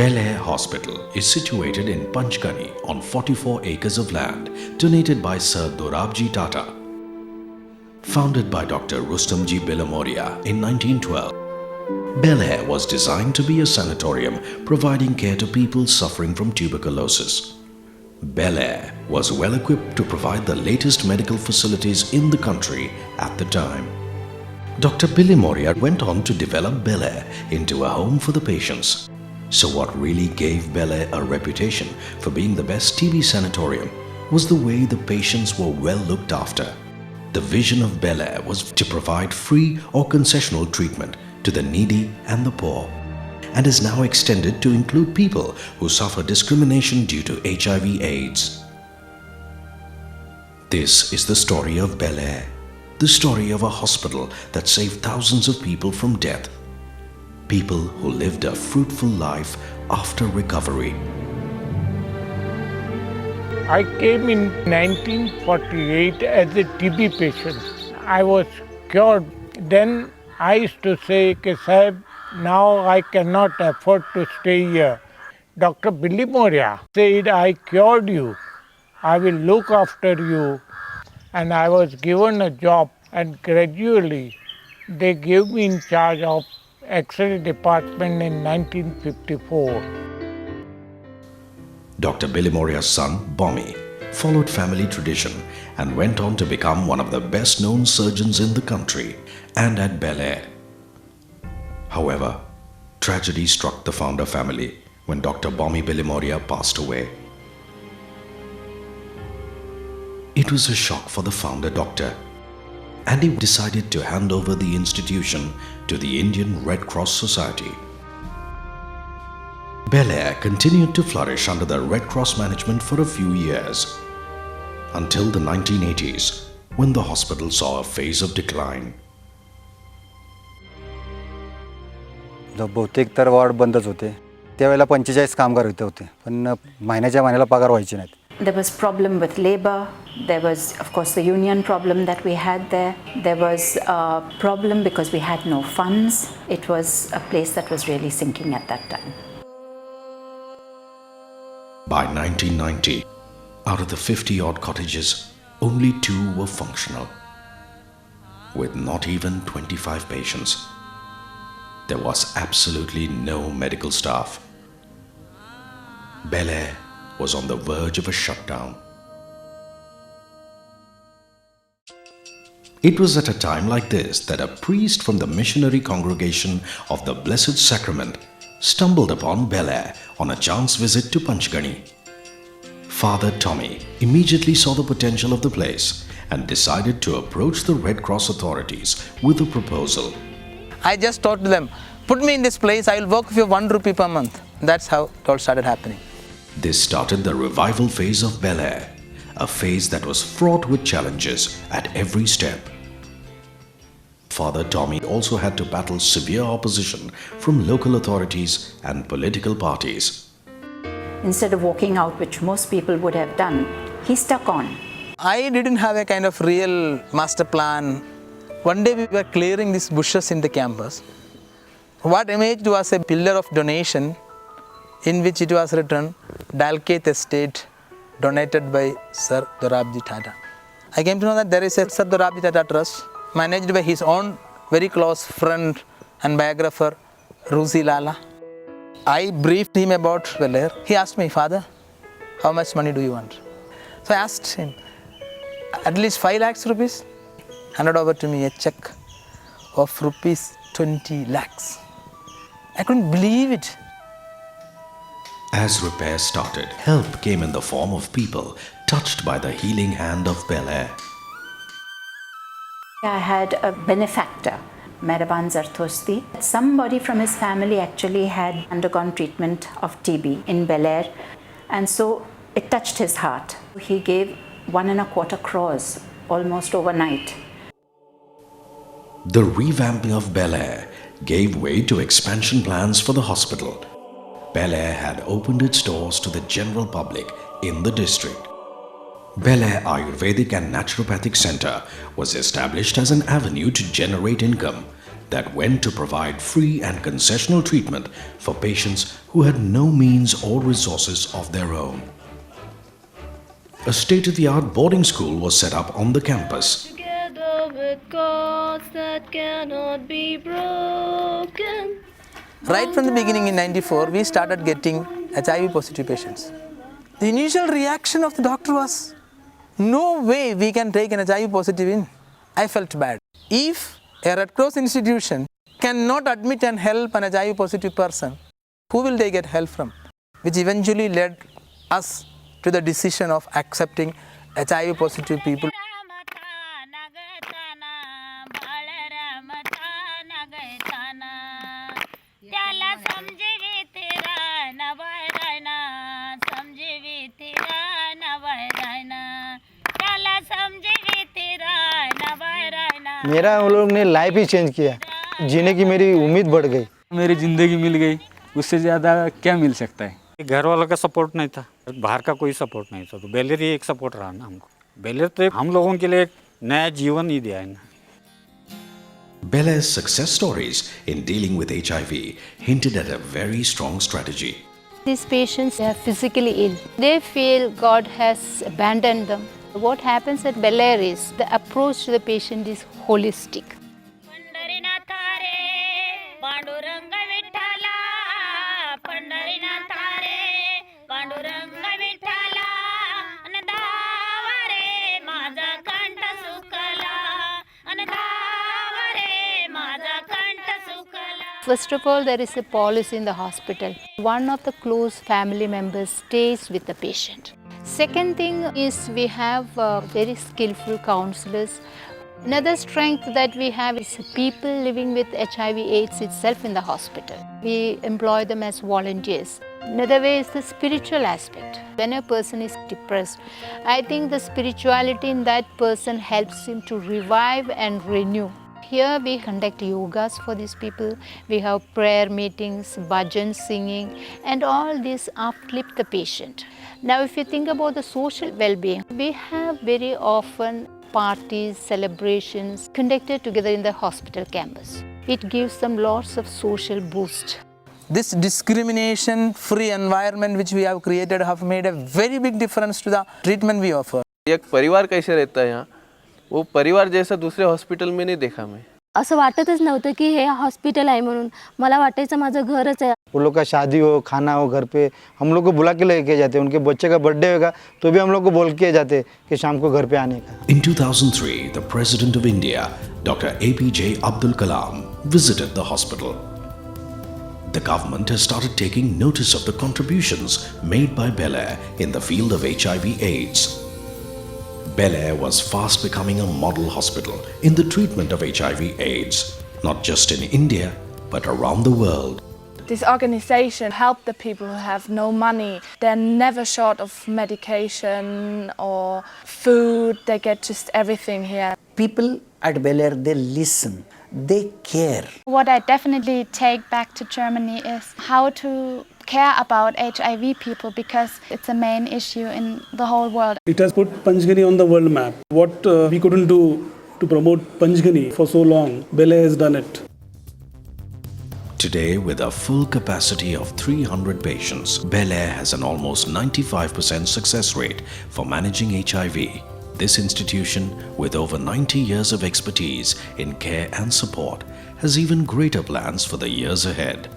Bel-Air Hospital is situated in Panchgani on 44 acres of land donated by Sir Dorabji Tata. Founded by Dr. Rustomji Bilamoria in 1912, Bel-Air was designed to be a sanatorium providing care to people suffering from tuberculosis. Bel-Air was well equipped to provide the latest medical facilities in the country at the time. Dr. Bilamoria went on to develop Bel-Air into a home for the patients. So what really gave Bel-Air a reputation for being the best TB sanatorium was the way the patients were well looked after. The vision of Bel-Air was to provide free or concessional treatment to the needy and the poor, and is now extended to include people who suffer discrimination due to HIV/AIDS. This is the story of Bel-Air, the story of a hospital that saved thousands of people from death. People who lived a fruitful life after recovery. I came in 1948 as a TB patient. I was cured. Then I used to say, Sahib, now I cannot afford to stay here. Dr. Bilamoria said, I cured you. I will look after you. And I was given a job, and gradually they gave me in charge of X-ray department in 1954. Dr. Bilamoria's son, Bommy, followed family tradition and went on to become one of the best-known surgeons in the country and at Bel-Air. However, tragedy struck the founder family when Dr. Bommy Bilamoria passed away. It was a shock for the founder doctor, and he decided to hand over the institution to the Indian Red Cross Society. Bel-Air continued to flourish under the Red Cross management for a few years, until the 1980s, when the hospital saw a phase of decline. बहुतेक तर ward बंदच होते. त्यावेळेला 45 कामगार होते, पण महिन्याच्या महिन्याला पगार व्हायचे नाहीत. There was problem with labor. There was, of course, the union problem that we had there. There was a problem because we had no funds. It was a place that was really sinking at that time. By 1990, out of the 50-odd cottages, only 2 were functional, with not even 25 patients. There was absolutely no medical staff. Bel-Air was on the verge of a shutdown. It was at a time like this that a priest from the missionary congregation of the Blessed Sacrament stumbled upon Bel-Air on a chance visit to Panchgani. Father Tommy immediately saw the potential of the place and decided to approach the Red Cross authorities with a proposal. I just told them, put me in this place, I will work for you 1 rupee per month. That's how it all started happening. This started the revival phase of Bel-Air, a phase that was fraught with challenges at every step. Father Tommy also had to battle severe opposition from local authorities and political parties. Instead of walking out, which most people would have done, he stuck on. I didn't have a kind of real master plan. One day we were clearing these bushes in the campus. What emerged was a pillar of donation in which it was written, Dalketh Estate, donated by Sir Dorabji Tata. I came to know that there is a Sir Dorabji Tata Trust, managed by his own very close friend and biographer, Ruzi Lala. I briefed him about Bel-Air. He asked me, Father, how much money do you want? So I asked him, at least 5 lakhs rupees. Handed over to me a check of rupees 20 lakhs. I couldn't believe it. As repairs started, help came in the form of people touched by the healing hand of Bel-Air. I had a benefactor, Mehraban Zartosti. Somebody from his family actually had undergone treatment of TB in Bel-Air, and so it touched his heart. He gave 1.25 crores almost overnight. The revamping of Bel-Air gave way to expansion plans for the hospital. Bel-Air had opened its doors to the general public in the district. Bel-Air Ayurvedic and Naturopathic Center was established as an avenue to generate income, that went to provide free and concessional treatment for patients who had no means or resources of their own. A state-of-the-art boarding school was set up on the campus. Together with gods that cannot be broken. Right from the beginning in 94, we started getting HIV positive patients. The initial reaction of the doctor was, no way we can take an HIV positive in. I felt bad. If a Red Cross institution cannot admit and help an HIV positive person, who will they get help from? Which eventually led us to the decision of accepting HIV positive people. मेरा उन लोग ने life ही change किया, जीने की मेरी उम्मीद बढ़ गई। मेरी ज़िंदगी मिल गई, उससे ज़्यादा क्या मिल सकता है। घर वालों का सपोर्ट नहीं था, बाहर का कोई सपोर्ट नहीं था, तो बेलेर ही एक सपोर्ट रहा ना हमको। बेलेर तो हम लोगों के लिए एक नया जीवन ही दिया है ना। Bel-Air's success stories in dealing with HIV hinted at a very strong strategy. These patients are physically ill. They feel God has abandoned them. What happens at Bel-Air is the approach to the patient is holistic. First of all, there is a policy in the hospital. One of the close family members stays with the patient. Second thing is we have very skillful counselors. Another strength that we have is people living with HIV/AIDS itself in the hospital. We employ them as volunteers. Another way is the spiritual aspect. When a person is depressed, I think the spirituality in that person helps him to revive and renew. Here we conduct yogas for these people. We have prayer meetings, bhajan singing, and all this uplift the patient. Now if you think about the social well-being, we have very often parties, celebrations conducted together in the hospital campus. It gives them lots of social boost. This discrimination-free environment which we have created have made a very big difference to the treatment we offer. एक परिवार कैसे रहता है यहाँ, वो परिवार जैसा दूसरे हॉस्पिटल में नहीं देखा मैं. असं वाटतच नव्हतं की हे हॉस्पिटल आहे म्हणून. मला वाटायचं माझं घरच आहे. वो लोग का शादी हो, खाना हो घर पे, हम लोग को बुला के लेके जाते। उनके बच्चे का बर्थडे होगा तो भी हम लोग को बोल के जाते कि शाम को घर पे आने का। In 2003, the President of India, Dr. APJ Abdul Kalam, visited the hospital. The government has started taking notice of the contributions made by Bel-Air in the field of HIV/AIDS. Bel-Air was fast becoming a model hospital in the treatment of HIV/AIDS, not just in India, but around the world. This organization helps the people who have no money. They're never short of medication or food. They get just everything here. People at Bel-Air, they listen. They care. What I definitely take back to Germany is how to care about HIV people, because it's a main issue in the whole world. It has put Panchgani on the world map. What we couldn't do to promote Panchgani for so long, Bel-Air has done it. Today, with a full capacity of 300 patients, Bel-Air has an almost 95% success rate for managing HIV. This institution, with over 90 years of expertise in care and support, has even greater plans for the years ahead.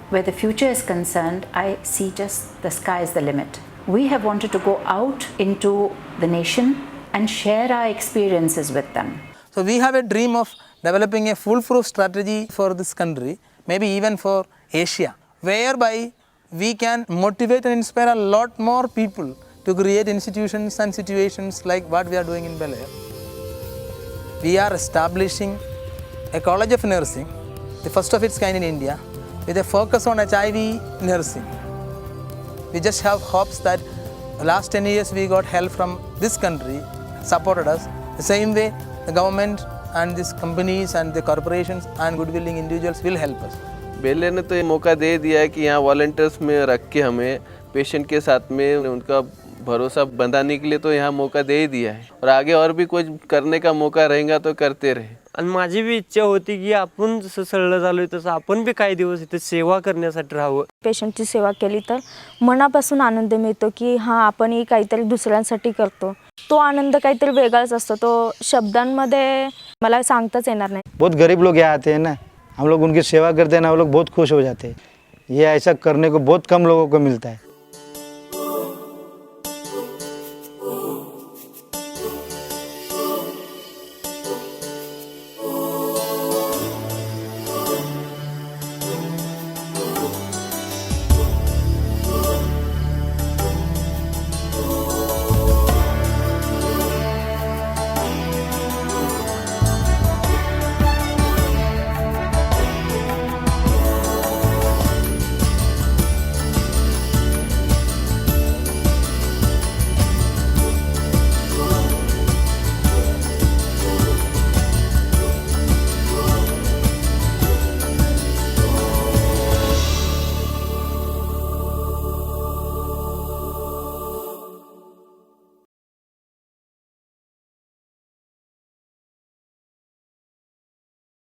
Where the future is concerned, I see just the sky is the limit. We have wanted to go out into the nation and share our experiences with them. So we have a dream of developing a foolproof strategy for this country, maybe even for Asia, whereby we can motivate and inspire a lot more people to create institutions and situations like what we are doing in Bel-Air. We are establishing a college of nursing, the first of its kind in India, with a focus on HIV nursing. We just have hopes that the last 10 years we got help from this country, supported us. The same way the government and these companies and the corporations and good-willing individuals will help us. Bel-Air ने तो ये मौका दे दिया है कि यहाँ volunteers में रख के हमें पेशेंट के साथ में उनका भरोसा बंधाने के लिए तो यहाँ मौका दे ही दिया है और आगे और भी कुछ करने का मौका रहेगा तो करते रहे. आणि माझी बी इच्छा होती की आपण जसं सळलं झालोय तसं आपण बी काही दिवस इथे सेवा करण्यासाठी राहावं. पेशंटची सेवा केली तर मनापासून आनंद मिळतो की हां आपणही काहीतरी दुसऱ्यांसाठी करतो. तो आनंद काहीतरी वेगळाच असतो, तो शब्दांमध्ये मला सांगताच येणार नाही. बहुत गरीब लोग यहाँ आते हैं ना, हम लोग उनकी सेवा करते हैं ना, वो लोग बहुत खुश हो जाते हैं. ये ऐसा करने को बहुत कम लोगों को मिलता है.